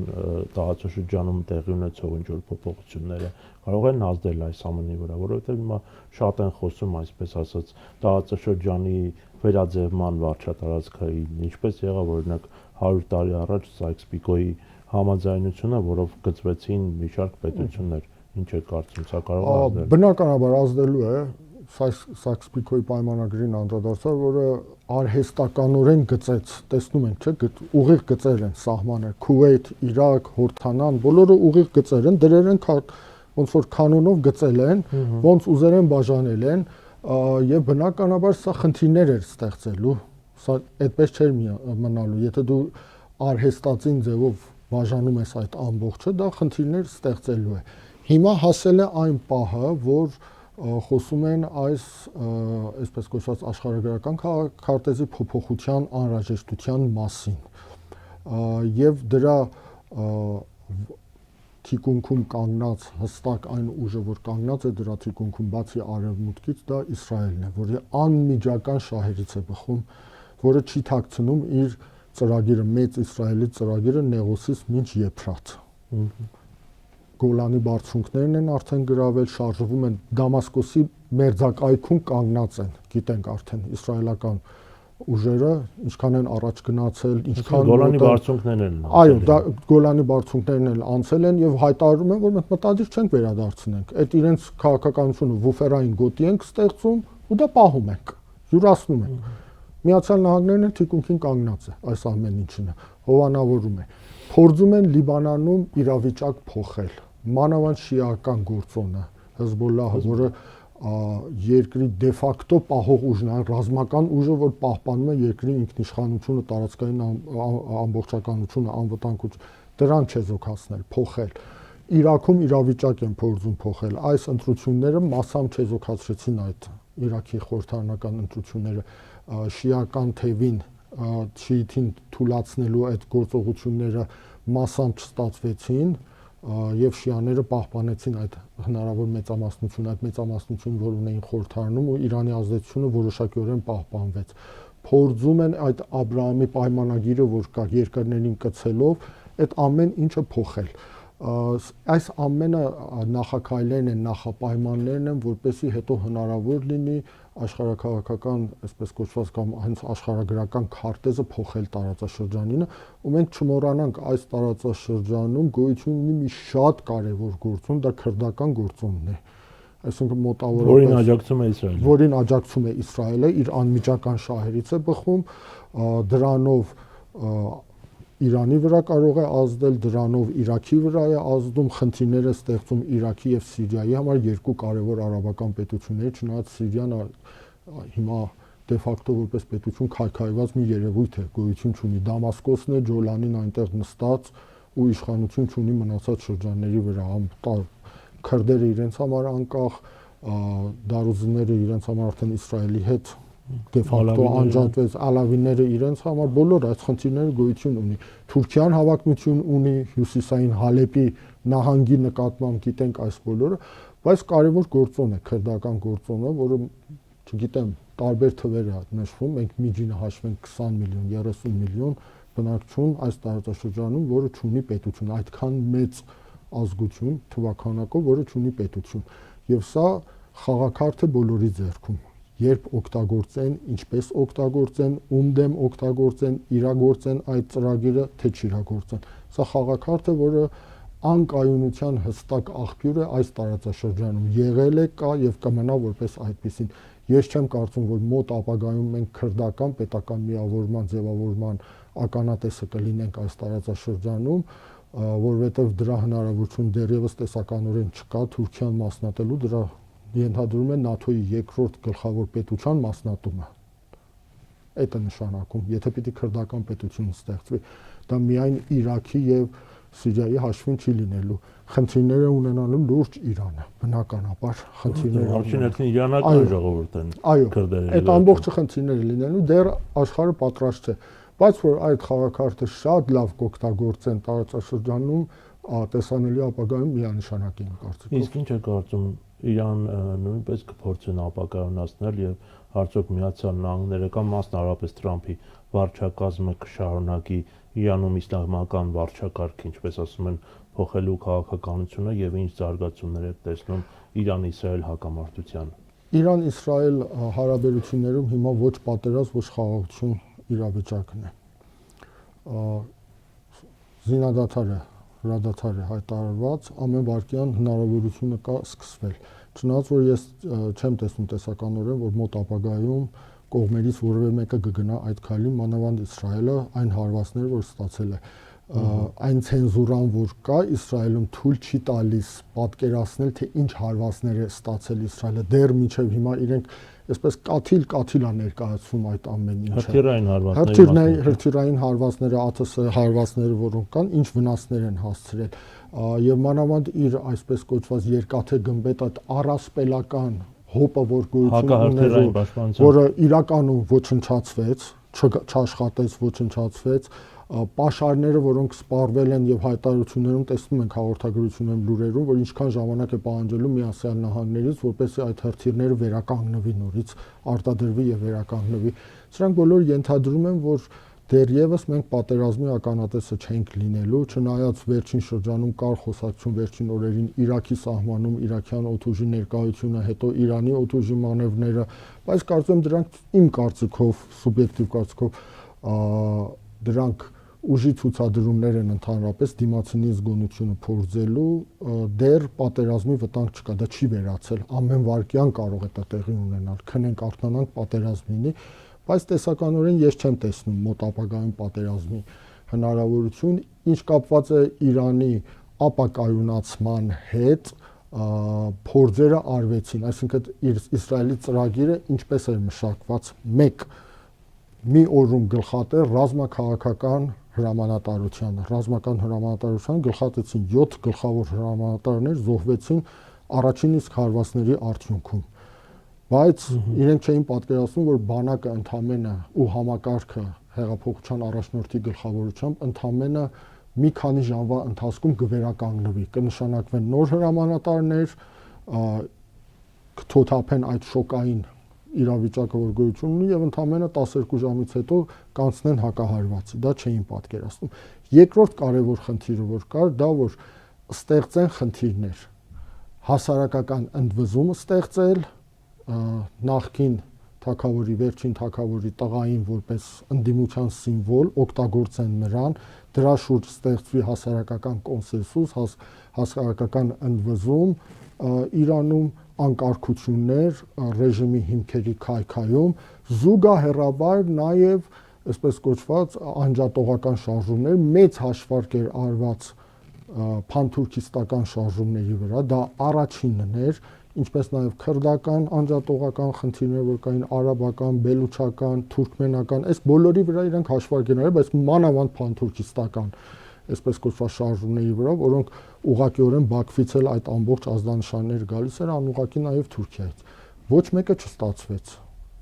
տարածաշրջանում տեղի ունեցող ինչ-որ փոփոխությունները կարող են ազդել այս ամենի վրա, որովհետև հիմա շատ են խոսում, այսպես ասած, տարածաշրջանի վերաձևման վարչատարածքային, ինչպես եղավ օրինակ 100 տարի առաջ Սայքս-Պիկոյի համաձայնությունը, որով գծվեցին մի շարք պետություններ, ինչ է կարծում, սա կարող է ազդել։ Բնականաբար ազդելու է, Սայքս-Պիկոյի պայմանագրին անդրադարձավ, որը արհեստականորեն գծեց, տեսնում ենք, չէ՞, ուղիղ գծեր են սահմաններ, Քուվեյթ, Իրաք, Հորդանան, բոլորը ուղիղ գծեր են, դրեր են ոնց որ կանոնով գծել են, ոնց ուզեր են բաժանել են, եւ բնականաբար սա խնդիրներ էր ստեղծելու, սա այդպես չէր մնալու, եթե դու արհեստածին ձևով բաժանում ես այդ ամբողջը, դա խնդիրներ ստեղծելու է։ Հիմա հասել է այն պահը, որ խոսում են այս այսպես կոչված աշխարհագրական քարտեզի փոփոխության անհրաժեշտության մասին եւ դրա թիկունքում կանգնած հստակ այն ուժը, որ կանգնած է դրա թիկունքում բացի արևմուտքից, դա Իսրայելն է, որը անմիջական շահերից է բխում, որը չի թաքցնում իր ծրագիրը, մեծ Իսրայելի ծրագիրը Նեղոսից մինչ Եփրատ։ Գոլանի բարձունքներն են արդեն գրավել, շարժվում են Դամասկոսի մերձակայքում կանգնած են, գիտենք արդեն իսրայելական ուժերը ինչքան են առաջ գնացել, ինչքան Գոլանի բարձունքներն են։ Այո, դա Գոլանի բարձունքներն են անցել են եւ հայտարարում են, որ մենք մտադիր չենք վերադարձնենք։ Այդ իրենց քաղաքականությունը վուֆերային գոտի ենք ստեղծում ու դա պահում ենք, յուրացնում ենք։ Միացյալ Նահանգներն թիկունքին կանգնած է այս ամեն ինչինը։ հովանավորում է։ Փորձում են Լիբանանում իրավիճակ փոխել, մանավանդ շիական գործոնը, Հեզբոլլահը, որը երկրի դե ֆակտո պահող ուժն է, ռազմական ուժը, որ պահպանում է երկրի ինքնիշխանությունը, տարածքային ամբողջականությունը, անվտանգությունը, դրան չեզոքացնել, փոխել։ Իրաքում իրավիճակ են փորձում փոխել։ Այս ընտրությունները massամբ չեզոքացրեցին այդ Իրաքի խորհրդարանական ընտրությունները, շիական թևին, շիիթին թուլացնելու այդ գործողությունները massամբ չստացվեցին եւ շիաները պահպանեցին այդ հնարավոր մեծամասնությունը, այդ մեծամասնությունը, որ ունեին խորհրդարանում, ու Իրանի ազդեցությունը որոշակիորեն պահպանվեց։ Փորձում են այդ Աբրահամի պայմանագիրը, որ կա երկրներին կցելով, այդ ամեն ինչը փոխել։ Այս ամենը նախաքայլերն են, նախապայմաններն են, որպեսզի հետո հնարավոր լինի աշխարհաքաղաքական, այսպես կոչված, կամ հենց աշխարհագրական քարտեզը փոխել տարածաշրջանինը, ու մենք չմոռանանք այս տարածաշրջանում գոյություն ունի մի շատ կարևոր գործոն, դա քրդական գործոնն է, այսինքն մոտավորապես որին աջակցում է Իսրայելը, որին աջակցում է Իսրայելը, իր անմիջական շահերից է բխում, դրանով Իրանի վրա կարող է ազդել, դրանով Իրաքի վրա է ազդում, խնդիրներ է ստեղծում Իրաքի եւ Սիրիայի համար, երկու կարևոր արաբական պետությունների, չնայած Սիրիան հիմա դե ֆակտո որպես պետություն քայքայված մի երևույթ է, գոյություն չունի։ Դամասկոսն է, Ջոլանին այնտեղ նստած ու իշխանություն չունի մնացած շրջանների վրա, քրդերը իրենց համար անկախ, դարուզները իրենց համար արդեն Իսրայելի հետ դե ֆակտո անջատվեց, ալավիները իրենց համար, բոլոր այս խնդիրները գոյություն ունի։ Թուրքիան հավակնություն ունի հյուսիսային Հալեպի նահանգի նկատմամբ, գիտենք այս բոլորը, բայց կարևոր գործոն է քրդական գործոնը, որը չգիտեմ, տարբեր թվեր է նշվում, մենք միջինը հաշվենք 20 միլիոն, 30 միլիոն բնակչություն այս տարածաշրջանում, որը չունի պետություն, այդքան մեծ ազգություն թվականակով, որը չունի պետություն։ Եվ սա խաղաքարտ է բոլորի ձեռքում։ Երբ օգտագործեն, ինչպես օգտագործեն, ում դեմ օգտագործեն, իրագործեն այդ ծրագիրը, թե չիրագործեն։ Սա խաղաքարտ է, որը անկայունության հստակ աղբյուր է այս տարածաշրջանում, եղել է, կա եւ կմնա որպես այդպիսին։ Ես չեմ կարծում, որ մոտ ապագայում մենք քրդական պետական միավորման ձևավորման ականատեսը կլինենք այս տարածաշրջանում, որովհետեւ դրա հնարավորություն դեռևս տեսականորեն չկա, Թուրքիան մասնատելու դրա ենթադրում է ՆԱԹՕ-ի երկրորդ գլխավոր պետության մասնատումը։ Այդ է նշանակում, եթե պիտի քրդական պետություն ստեղծվի, դա միայն Իրաքի եւ Սիրիայի հաշվին չի լինելու։ Խնդիրները ունենալու լուրջ Իրանը, բնականաբար խնդիրները։ Առաջին հերթին իրանական ժողովուրդն են քրդերը։ Այդ ամբողջ խնդիրները լինելու դեռ աշխարհը պատրաստ չէ, բայց որ այդ խաղաքարտը շատ լավ կօգտագործեն տարածաշրջանում, տեսանելի ապագայում միանշանակ եմ կարծիքով։ Իսկ ինչ է կարծում, Իրան նույնպես կփորձեն ապակայունացնել եւ արդյոք Միացյալ Նահանգները կամ մասնավորապես Թրամփի վարչակազմը կշարունակի Իրանում իսլամական վարչակարգ, ինչպես ասում են, փոխելու քաղաքականությունը եւ ինչ զարգացումներ է տեսնում Իրան-Իսրայել հակամարտության։ Իրան-Իսրայել հարաբերություններում հիմա ոչ պատերազմ, ոչ խաղաղություն իրավիճակն է։ Զինադադարը հրադադար է հայտարարված, ամեն վարքյան հնարավորությունը կա սկսվել։ Չնայած որ ես չեմ տեսնում տեսականորեն, որ մոտ ապագայում կողմերից որևէ մեկը կգնա այդ քայլին, մանավանդ Իսրայելը այն հարվածները, որ ստացել է, այն ցենզուրան, որ կա Իսրայելում, թույլ չի տալիս պատկերացնել, թե ինչ հարվածներ է ստացել Իսրայելը։ Դեռ մինչև հիմա իրենք այսպես կաթիլ է ներկայացվում այդ ամեն ինչը։ Հրթիռային հարվածները, ԱԹՍ հարվածները, որոնք կան, ինչ վնասներ են հասցրել։ Եվ մանավանդ իր այսպես կոչված երկաթե գմբեթ այդ առասպելական հոպը, որ գոյություն ուներ, որը իրականում ոչնչացվեց, չաշխատեց, ոչնչացվեց, պաշարները, որոնք սպառվել են եւ հայտարարություններում տեսնում ենք հաղորդագրություններում լուրերում, որ ինչքան ժամանակ է պահանջելու Միացյալ Նահանգներից, որպեսզի այդ հրթիռները վերականգնվի նորից, արտադրվի եւ վերականգնվի։ Սրանք բոլորը ենթադրում են, որ դեռևս մենք պատերազմի ականատեսը չենք լինելու, չնայած վերջին շրջանում կար խոսակցություն վերջին օրերին Իրաքի սահմանում իրաքյան օդուժի ներկայությունը, հետո Իրանի օդուժի մանևրները, բայց կարծում եմ դրանք իմ կարծիքով, սուբյեկտիվ կարծիքով, դրանք ուժի ցուցադրումներ են ընդհանրապես դիմացինի զգոնությունը փորձելու, դեռ պատերազմի վտանգ չկա, դա չի վերացել, ամեն վարքյան կարող է դա տեղի ունենալ, քնենք արթնանանք պատերազմ լինի, բայց տեսականորեն ես չեմ տեսնում մոտ ապագայում պատերազմի հնարավորություն, ինչ կապված է Իրանի ապակայունացման հետ, փորձերը արվեցին, այսինքն Իսրայելի ծրագիրը ինչպես էր մշակված, մի օրում գլխատեր ռազմաքաղաքական ռազմական հրամանատարության գլխատեցին 7 գլխավոր հրամանատարներ զոհվեցին առաջին իսկ հարվածների արդյունքում, բայց իրենք չէին պատկերացնում, որ բանակը ընդամենը ու համակարգը հեղափոխության առաջնորդի գլխավորությամբ ընդամենը մի քանի ժամվա ընթացքում կվերականգնվի, կնշանակվեն նոր հրամանատարներ, կթոթափեն այդ շոկային իրավիճակը, որ գոյություն ունի, եւ ընդամենը 12 ժամից հետո կանցնեն հակահարվածի, դա չէին պատկերացնում։ Երկրորդ կարևոր խնդիրը, որ կար, դա որ ստեղծեն խնդիրներ, հասարակական ընդվզում ստեղծել, նախկին թագավորի, վերջին թագավորի տղային որպես ընդդիմության սիմվոլ օգտագործեն նրան, դրա շուրջ ստեղծվի հասարակական կոնսենսուս, հասարակական ընդվզում Իրանում, անկարգություններ, ռեժիմի հիմքերի քայքայում, զուգահեռաբար նաև այսպես կոչված անջատողական շարժումներ, մեծ հաշվարկ էր արված փանթուրքիստական շարժումների վրա, դա առաջինն էր, ինչպես նաև քրդական անջատողական խնդիրներ, որ կային արաբական, բելուչական, թուրքմենական, այս բոլորի վրա իրենք հաշվարկ են արել, բայց մանավանդ փանթուրքիստական, այսպես կոչված շարժումների վրա, որոնք ուղղակիորեն Բաքվից էլ այդ ամբողջ ազդանշաններ գալիս էր, անուղղակի նաև Թուրքիայից։ Ոչ մեկը չստացվեց։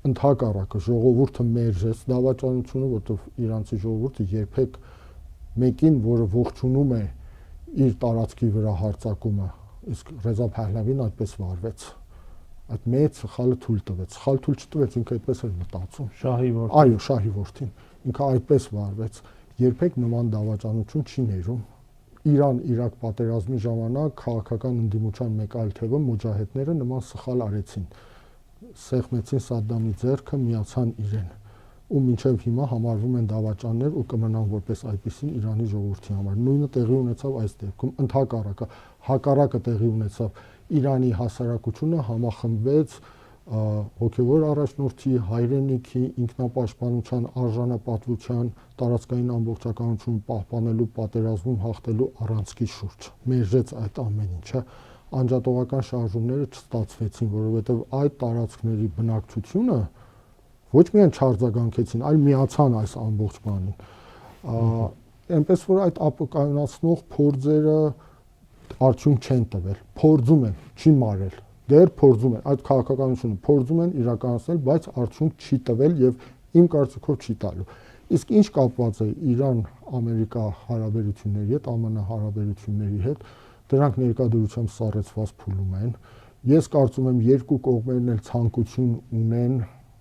Ընդհակառակը ժողովուրդը մերժեց դավաճանությունը, որտեղ իրանցի ժողովուրդը երբեք մեկին, որը ողջունում է իր տարածքի վրա հարձակումը, իսկ Ռեզա Փահլավին այդպես վարվեց, այդ մեծ սխալը թույլ տվեց, սխալ թույլ չտվեց, ինքը այդպես էր մտածում։ Շահի որդին։ Այո, շահի որդին, ինքը այդպես վարվեց, երբեք նման դավաճանություն չի ներում։ Իրան-Իրաք պատերազմի ժամանակ քաղաքական ընդդիմության մեկ այլ թևը մոջահեդները նման սխալ արեցին, սեղմեցին Սադդամի ձեռքը, միացան իրեն, ու մինչև հիմա համարվում են դավաճաններ ու կմնան որպես այդպեսին Իրանի ժողովրդի համար։ Նույնը տեղի ունեցավ այս դեպքում, ընդհակառակը, հակառակը տեղի ունեցավ, Իրանի հասարակությունը համախմբվեց հոգևոր առաջնորդի, հայրենիքի, ինքնապաշտպանության, արժանապատվության, տարածքային ամբողջականություն պահպանելու պատերազմում հաղթելու առանցքի շուրջ։ Մերժեց այդ ամեն ինչը, անջատողական շարժումները չստացվեցին, որովհետև այդ տարածքների բնակչությունը ոչ միայն չարձագանքեցին, այլ միացան այս ամբողջ բանին։ Այնպես որ այդ ապակայունացնող փորձերը արդյունք չեն տվել, փորձում են, չի մարել, դեռ փորձում են, այդ քաղաքականությունը փորձում են իրականացնել, բայց արդյունք չի տվել եւ իմ կարծիքով չի տալու։ Իսկ ինչ կապված է Իրան-Ամերիկա հարաբերությունների հետ, ԱՄՆ հարաբերությունների հետ, դրանք ներկայությամբ սառեցված փուլում են։ Ես կարծում եմ երկու կողմերն էլ ցանկություն ունեն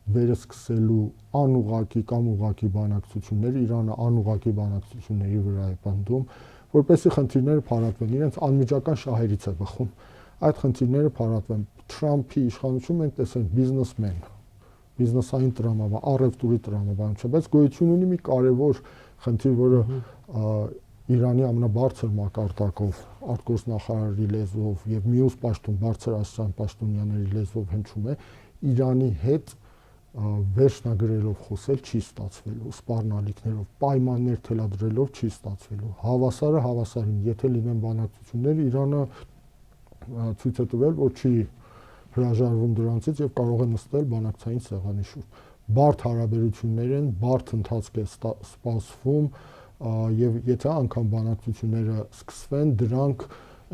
վերսկսելու անուղղակի կամ ուղղակի բանակցություններ, Իրանը անուղղակի բանակցությունների վրա է պնդում, որպեսզի խնդիրները փարատվեն, իրենց անմիջական շահերից է բխում։ Այդ խնդիրները փարատվեն։ Թրամփի իշխանություն մենք տեսանք բիզնեսմեն, բիզնեսային տրամաբան, առևտուրի տրամաբան չէ, բայց գոյություն ունի մի կարևոր խնդիր, որը Իրանի ամենաբարձր մակարդակով արտգործնախարարի լեզվով եւ մյուս բարձր աստիճան պաշտոնյաների լեզվով հնչում է, Իրանի հետ վերջնագրելով խոսել չի ստացվելու, սպառնալիքներով, պայմաններ թելադրելով չի ստացվելու։ Հավասարը հավասարին, եթե լինեն բանակցություններ, Իրանը ցույց է տվել, որ չի հրաժարվում դրանցից եւ կարող է նստել բանակցային սեղանի շուրջ։ Բարդ հարաբերություններ են, բարդ ընթացք է սպասվում եւ եթե անգամ բանակցությունները սկսվեն, դրանք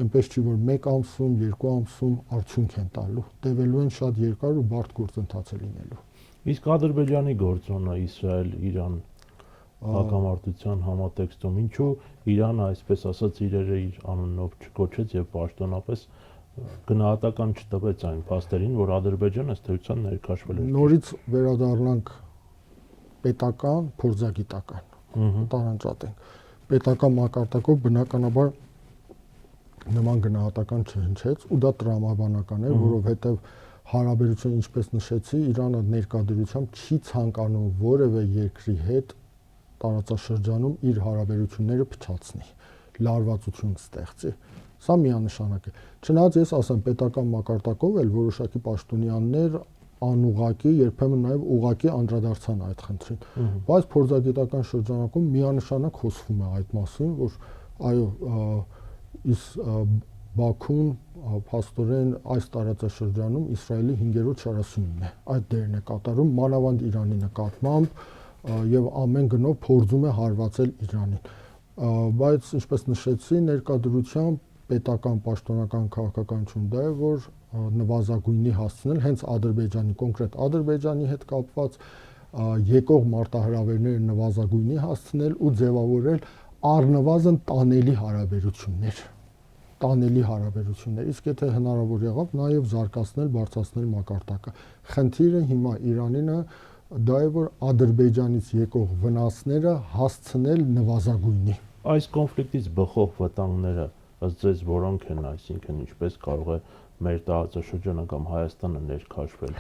այնպես չի որ 1 ամսում, 2 ամսում արդյունք են տալու, տևելու են շատ երկար ու բարդ գործընթաց է լինելու։ Իսկ Ադրբեջանի գործոնը Իսրայել-Իրան հակամարտության համատեքստում ինչու Իրանը այսպես ասած իրերը իր անունով չկոչեց եւ պաշտոնապես գնահատական չտվեց այն փաստերին, որ Ադրբեջանը ըստ էության ներքաշվել է։ Նորից վերադառնանք պետական, փորձագիտական տարանջատենք։ Պետական մակարդակով բնականաբար նման գնահատական չհնչեց ու դա տրամաբանական է, որովհետեւ հարաբերություն ինչպես նշեցի, Իրանը ներկայությամբ չի ցանկանում որևէ երկրի հետ տարածաշրջանում իր հարաբերությունները փչացնի, լարվածություն ստեղծի։ Սա միանշանակ է։ Չնայած ես ասեմ, պետական մակարդակով էլ որոշակի պաշտոնյաներ անուղղակի, երբեմն նաև ուղղակի անդրադարձան այդ խնդրին։ Բայց փորձագիտական շրջանակում միանշանակ խոսվում է այդ մասին, որ այո, Բաքուն փաստորեն այս տարածաշրջանում Իսրայելի 5-րդ շարասյունն է։ Այդ դերն է կատարում մանավանդ Իրանի նկատմամբ եւ ամեն գնով փորձում է հարվածել Իրանին։ Բայց ինչպես նշեցի, ներկայդրությամբ պետական պաշտոնական քաղաքականություն դա է, որ նվազագույնի հասցնել հենց Ադրբեջանի, կոնկրետ Ադրբեջանի հետ կապված եկող մարտահրավերները նվազագույնի հասցնել ու ձևավորել առնվազն տանելի հարաբերություններ, իսկ եթե հնարավոր եղավ, նաև զարգացնել, բարձրացնել մակարդակը։ Խնդիրը հիմա Իրանինը դա է, որ Ադրբեջանից եկող վնասները հասցնել նվազագույնի։ Այս կոնֆլիկտից բխող վտանգները ըստ ձեզ որոնք են, այսինքն ինչպես կարող է մեր տարածաշրջանը կամ Հայաստանը ներքաշվել։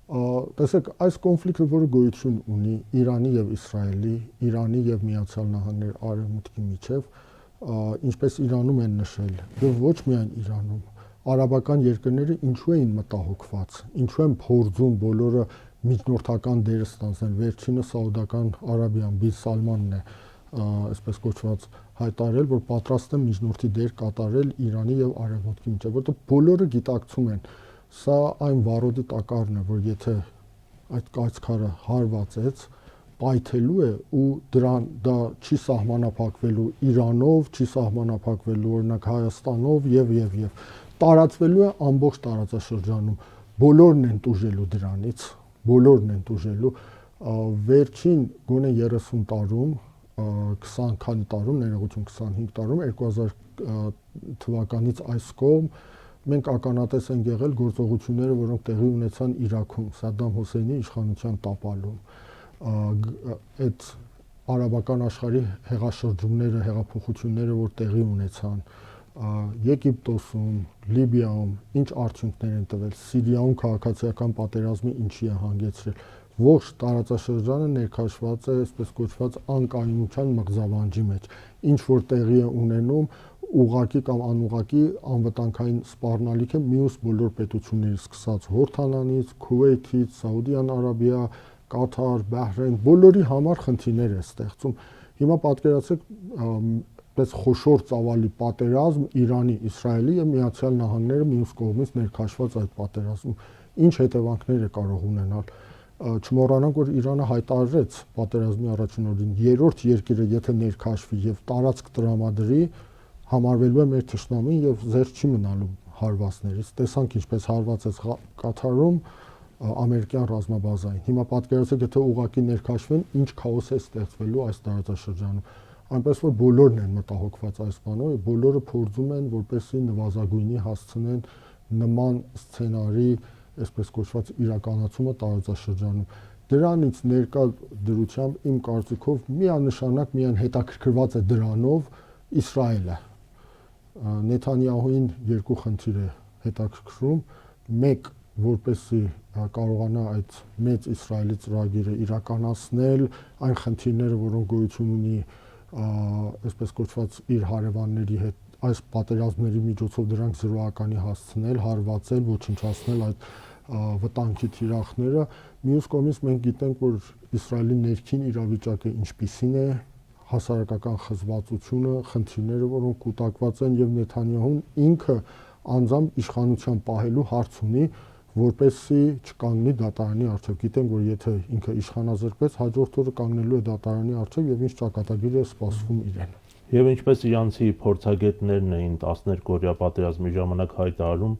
Տեսեք, այս կոնֆլիկտը, որը գոյություն ունի Իրանի եւ Իսրայելի, Իրանի եւ Միացյալ Նահանգների արևմուտքի միջև, ինչպես Իրանում են նշել, եւ ոչ միայն Իրանում, արաբական երկրները ինչու էին մտահոգված, ինչու են փորձում բոլորը միջնորդական դեր ստանձնել։ Վերջինը Սաուդական Արաբիան, Բին Սալմանն է, այսպես կոչված, հայտարարել, որ պատրաստ է միջնորդի դեր կատարել Իրանի եւ արևմուտքի միջև, որտեղ բոլորը գիտակցում են, սա այն վառոդի տակառն է, որ եթե այդ կայծքարը հարվածեց, պայթելու է ու դա չի սահմանափակվելու Իրանով, չի սահմանափակվելու օրինակ Հայաստանով եւ տարածվելու է ամբողջ տարածաշրջանում։ Բոլորն են տուժելու դրանից, վերջին գոնե 30 տարում, 20 քանի տարում, ներողություն 25 տարում, 2000 թվականից այս կողմ մենք ականատես ենք եղել գործողությունները, որոնք տեղի ունեցան Իրաքում, Սադամ Հուսեյնի իշխանության տապալում։ Այդ արաբական աշխարհի հեղաշրջումները, հեղափոխությունները, որ տեղի ունեցան Եգիպտոսում, Լիբիայում, ինչ արդյունքներ են տվել, Սիրիայում քաղաքացիական պատերազմի ինչի է հանգեցրել։ Ողջ տարածաշրջանը ներքաշված է, այսպես կոչված անկայունության մղձավանջի մեջ, ինչ որ տեղի է ունենում ուղղակի կամ անուղղակի անվտանգային սպառնալիք է մյուս բոլոր պետություններից, սկսած Հորդանանից, Քուվեյթից, Սաուդյան Արաբիա, Կաթար, Բահրեյն, բոլորի համար խնդիրներ է ստեղծում։ Հիմա պատկերացրեք, պես խոշոր ծավալի պատերազմ Իրանի, Իսրայելի եւ Միացյալ Նահանգները մյուս կողմից ներքաշված այդ պատերազմում, ինչ հետևանքներ է կարող ունենալ։ Չմոռանանք, որ Իրանը հայտարարեց պատերազմի առաջին օրին, երրորդ երկիրը եթե ներքաշվի եւ տարածք տրամադրի, համարվելու է մեր թշնամին եւ զերծ չի մնալու հարվածներից։ Տեսանք ինչպես հարվածեց Կաթարում ամերիկյան ռազմաբազային։ Հիմա պատկերացրեք, եթե ուղղակի ներքաշվեն, ինչ քաոս է ստեղծվելու այս տարածաշրջանում։ Այնպես որ բոլորն են մտահոգված այս բանով, բոլորը փորձում են որպեսզի նվազագույնի հասցնեն նման սցենարի, այսպես կոչված իրականացումը տարածաշրջանում։ Դրանից ներկա դրությամբ իմ կարծիքով միանշանակ միայն հետաքրքրված է դրանով Իսրայելը։ Նեթանյահուին երկու խնդիր է հետաքրքրում, մեկ որպեսզի կարողանա այդ մեծ Իսրայելի ծրագիրը իրականացնել, այն խնդիրները, որոնք գոյություն ունի, այսպես կոչված իր հարևանների հետ այս պատերազմների միջոցով դրանք զրոյականի հասցնել, հարվածել, ոչնչացնել այդ վտանգի թիրախները։ Մյուս կողմից մենք գիտենք, որ Իսրայելի ներքին իրավիճակը ինչպիսին է, հասարակական խզվածությունը, խնդիրները, որոնք կուտակված են, եւ Նեթանյահուն ինքը անձամբ իշխանության պահելու հարց ունի, որպեսզի չկանգնի դատարանի առջև։ Գիտենք, որ եթե ինքը իշխանազրկվեց, հաջորդ օրը կանգնելու է դատարանի առջև եւ ինչ ճակատագիր է սպասվում իրեն։ Եվ ինչպես իրանցի փորձագետներն էին 12-օրյա պատերազմի ժամանակ հայտարարում,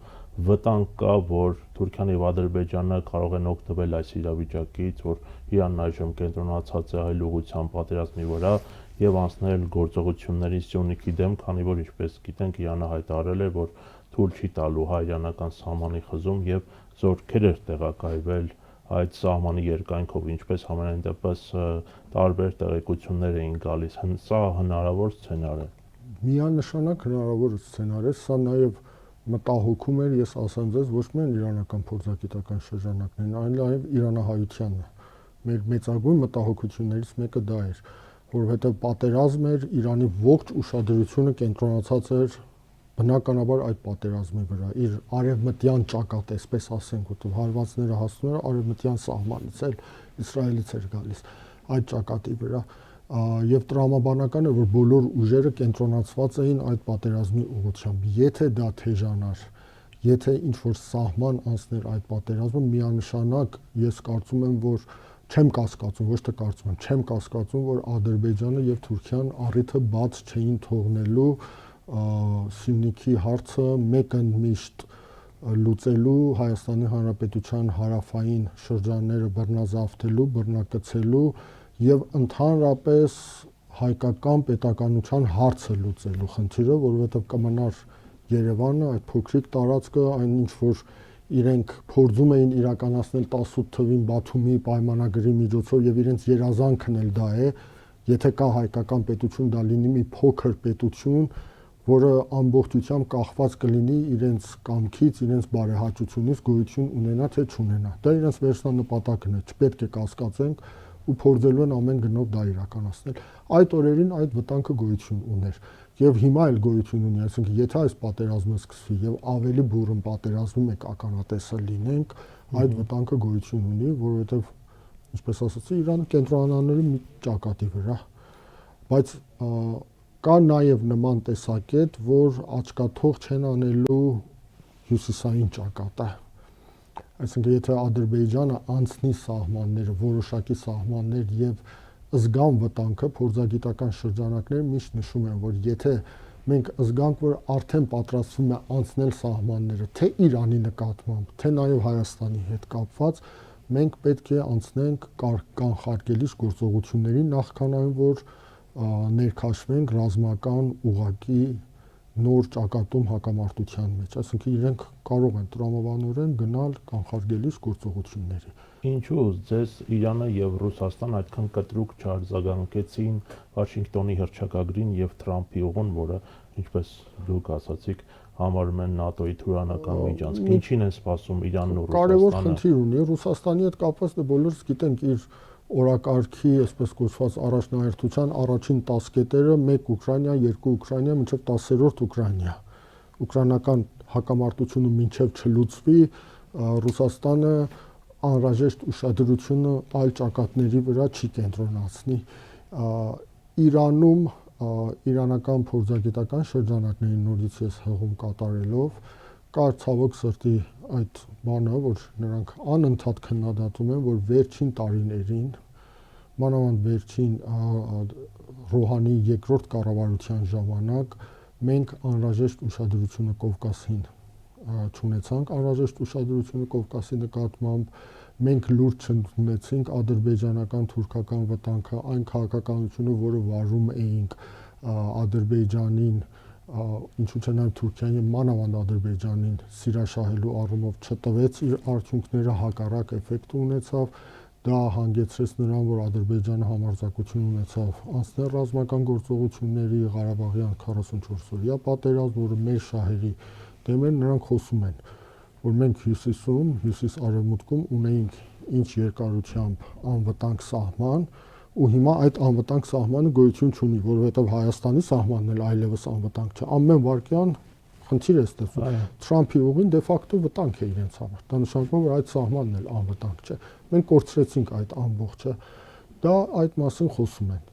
վտանգ կա, որ Թուրքիան եւ Ադրբեջանը կարող են օգտվել այս իրավիճակից, որ Իրանն այժմ կենտրոնացած է այլ ուղղությամբ պատերազմի վրա եւ անցնել գործողությունների Սյունիքի դեմ, քանի որ ինչպես գիտենք, Իրանը հայտարարել է, որ թույլ չի տալու հայ-իրանական սահմանի խզում եւ զորքեր էր տեղակայվել այդ սահմանի երկայնքով, ինչպես համենայն դեպս տարբեր տեղեկություններ էին գալիս։ Սա հնարավոր սցենար է։ Միանշանակ հնարավոր սցենար է, սա նաեւ մտահոգում էր, ես ասեմ ձեզ, ոչ միայն իրանական փորձագիտական շրջանակներն, այլ նաեւ իրանահայությանն։ Մեր մեծագույն մտահոգություններից մեկը դա էր, որովհետեւ պատերազմ էր, Իրանի ողջ ուշադրությունը կենտրոնացած էր բնականաբար այդ պատերազմի վրա իր արևմտյան ճակատ, այսպես ասենք, որտեղ հարվածները հասնում են արևմտյան սահմանից, էլ Իսրայելից էր գալիս այդ ճակատի վրա, եւ տրամաբանական է, որ բոլոր ուժերը կենտրոնացված էին այդ պատերազմի ուղղությամբ։ Եթե դա թեժանար, եթե ինչ-որ սահման անցներ այդ պատերազմը, միանշանակ ես կարծում եմ, որ չեմ կասկածում, ոչ թե կարծում եմ, չեմ կասկածում, որ Ադրբեջանը եւ Թուրքիան առիթը բաց չէին թողնելու Սյունիքի հարցը մեկընդմիշտ լուծելու, Հայաստանի Հանրապետության հարավային շրջանները բռնազավթելու, բռնակցելու եւ ընդհանրապես հայկական պետականության հարցը լուծելու խնդիրը, որովհետեւ կմնար Երևանը, այդ փոքրիկ տարածքը, այն ինչ որ իրենք փորձում էին իրականացնել 18 թվին Բաթումի պայմանագրի միջոցով եւ իրենց երազանքն էլ դա է, եթե կա հայկական պետություն, դա լինի մի փոքր պետություն, որը ամբողջությամբ կախված կլինի իրենց կամքից, իրենց բարեհաճությունից, գոյություն ունենա թե չունենա։ Դա իրենց վերջնանպատակն է, չպետք է կասկածենք ու փորձելու են ամեն գնով դա իրականացնել։ Այդ օրերին այդ վտանգը գոյություն ուներ եւ հիմա էլ գոյություն ունի, այսինքն եթե այս պատերազմը սկսվի եւ ավելի բուրըն պատերազմի մեկ ականատեսը լինենք, այդ վտանգը գոյություն ունի, որովհետեւ ինչպես ասացի, Իրանը կենտրոնանալու մի ճակատի վրա, բայց կա նաև նման տեսակետ, որ աչքաթող չեն անելու հյուսիսային ճակատը։ Այսինքն եթե Ադրբեջանը անցնի սահմանները, որոշակի սահմաններ եւ զգան վտանգը, փորձագիտական շրջանակները միշտ նշում են, որ եթե մենք զգանք, որ արդեն պատրաստվում է անցնել սահմանները, թե Իրանի նկատմամբ, թե նաև Հայաստանի հետ կապված, մենք պետք է անցնենք կանխարգելիչ գործողությունների նախքան այն, որ ներքաշվենք ռազմական ուղղակի նոր ճակատում հակամարտության մեջ, այսինքն իրենք կարող են տրամաբանորեն գնալ կանխարգելիչ գործողությունների։ Ինչու ձեզ Իրանը եւ Ռուսաստան այդքան կտրուկ չարձագանքեցին Վաշինգտոնի հռչակագրին եւ Թրամփի ուղուն, որը, ինչպես դուք ասացիք, համարում են ՆԱՏՕ-ի թուրանական միջանցք։ Ինչին են սպասում Իրանն ու Ռուսաստանը։ Կարևոր խնդիր ունի Ռուսաստանի հետ կապված, դե բոլորս գիտենք իր օրակարգի, այսպես կոչված առաջնահերթության առաջին 10 կետերը 1 Ուկրաինա, 2 Ուկրաինա, մինչև 10-րդ Ուկրաինա։ Ուկրաինական հակամարտությունը մինչև չլուծվի, Ռուսաստանը անհրաժեշտ ուշադրությունը այլ ճակատների վրա չի կենտրոնացնի։ Իրանում իրանական փորձագիտական շրջանակների նորից ես հղում կատարելով կար ցավոք սրտի այդ բանը, որ նրանք անընդհատ քննադատում են, որ վերջին տարիներին, մանավանդ վերջին Ռոհանի երկրորդ կառավարության ժամանակ մենք անհրաժեշտ ուշադրությունը Կովկասին չունեցանք, անհրաժեշտ ուշադրությունը Կովկասի նկատմամբ մենք լուրջ չընդունեցինք ադրբեջանական թուրքական վտանգը, այն քաղաքականությունը, որը վարում էինք Ադրբեջանին, ինչու՞ չէ նաև Թուրքիային, մանավանդ Ադրբեջանին սիրաշահելու առումով չտվեց իր արդյունքները, հակառակ էֆեկտ ունեցավ, դա հանգեցրեց նրան, որ Ադրբեջանը համարձակություն ունեցավ անցնել ռազմական գործողությունների, Ղարաբաղյան 44-օրյա պատերազմ, որը մեր շահերի դեմ էր, նրանք խոսում են, որ մենք հյուսիսում, հյուսիս-արևմուտքում ունեինք ինչ երկարությամբ անվտանգ սահման, ու հիմա այդ անվտանգ սահմանը գոյություն չունի, որովհետև Հայաստանի սահմանն էլ այլևս անվտանգ չէ։ Ամեն վայրկյան խնդիր է ստեղծում։ Թրամփի ուղին դե ֆակտո վտանգ է իրենց համար։ Դա նշանակում է, որ այդ սահմանն էլ անվտանգ չէ։ Մենք կորցրեցինք այդ ամբողջը։ Դա այդ մասին խոսում են։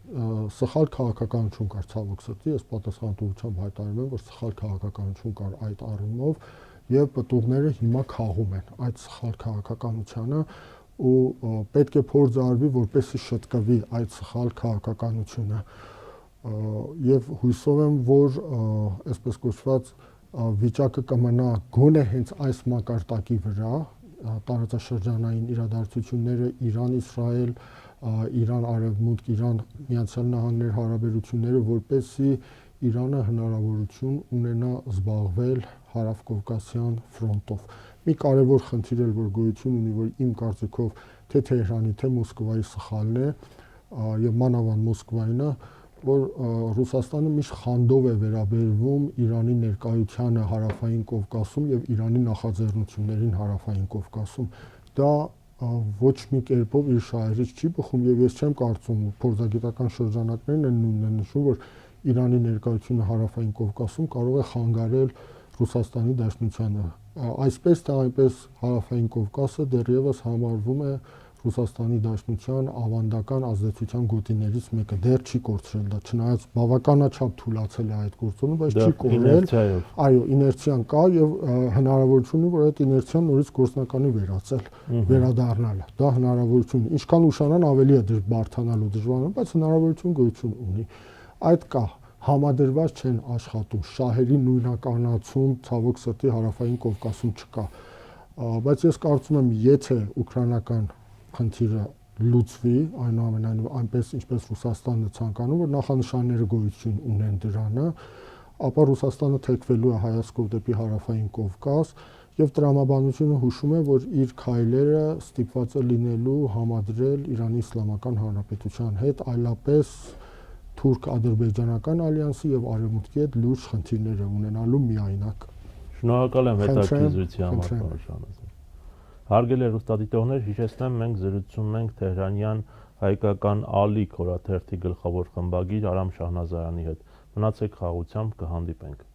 Սխալ քաղաքականություն կար, ցավոք սրտի, ես պատասխանատվությամբ հայտարարում եմ, որ սխալ քաղաքականություն կար այդ առումով, եւ պտուղները հիմա քաղում են այդ սխալ քաղաքականությանը ու պետք է փորձ արվի, որպեսզի շտկվի այդ սխալ քաղաքականությունը եւ հույսով եմ, որ այսպես կոչված վիճակը կմնա գոնե հենց այս մակարդակի վրա, տարածաշրջանային իրադարձությունները Իրան-Իսրայել, Իրան-Արևմուտք, Իրան-Միացյալ Նահանգներ հարաբերությունները, որպեսզի Իրանը հնարավորություն ունենա զբաղվել հարավկովկասյան ֆրոնտով։ Մի կարևոր խնդիր էլ որ գոյություն ունի, որ իմ կարծիքով թե Թեհրանի, թե Մոսկվայի սխալն է, եւ մանավանդ Մոսկվայինը, որ Ռուսաստանը միշտ խանդով է վերաբերվում Իրանի ներկայությանը հարավային Կովկասում եւ Իրանի նախաձեռնություններին հարավային Կովկասում։ Դա ոչ մի կերպով իր շահերից չի բխում եւ ես չեմ կարծում, փորձագիտական շրջանակներն են նույնն են նշում, որ Իրանի ներկայությունը հարավային Կովկասում կարող է խանգարել Ռուսաստանի Դաշնությանը։ Այսպես թե այնպես հարավային Կովկասը դեռևս համարվում է Ռուսաստանի Դաշնության ավանդական ազդեցության գոտիներից մեկը, դեռ չի կորցրել դա, չնայած բավականաչափ թուլացել է այդ գործոնը, բայց չի կորել։ Այո, իներցիան կա եւ հնարավորություն ունի, որ այդ իներցիան նորից գործնականի վերածել, վերադառնալ։ Դա հնարավորություն, ինչքան ուշանան ավելի է բարթանալու դժվարանում, բայց հնարավորություն գոյություն ունի։ Այդ կա, համադրված չեն աշխատում, շահերի նույնականացում ցավոք սրտի հարավային Կովկասում չկա։ Բայց ես կարծում եմ, եթե ուկրաինական խնդիրը լուծվի, այնուամենայնիվ այնպես ինչպես Ռուսաստանն է ցանկանում, որ նախանշանները գոյություն ունեն դրանը, ապա Ռուսաստանը թեքվելու է հայացքով դեպի հարավային Կովկաս եւ տրամաբանությունը հուշում է, որ իր քայլերը ստիպված է լինելու համադրել Իրանի Իսլամական Հանրապետության հետ, այլապես թուրք-ադրբեջանական ալյանսի եւ արևմուտքի հետ լուրջ խնդիրներ է ունենալու միայնակ։ Շնորհակալ եմ հետաքրքրության համար, պարոն Շահնազարյան։ Հարգելի հեռուստադիտողներ, հիշեցնեմ, մենք զրուցում ենք Թեհրանյան հայկական Ալիք օրաթերթի գլխավոր խմբագիր Արամ Շահնազարյանի հետ։ Մնացեք խաղաղությամբ, կհանդիպենք։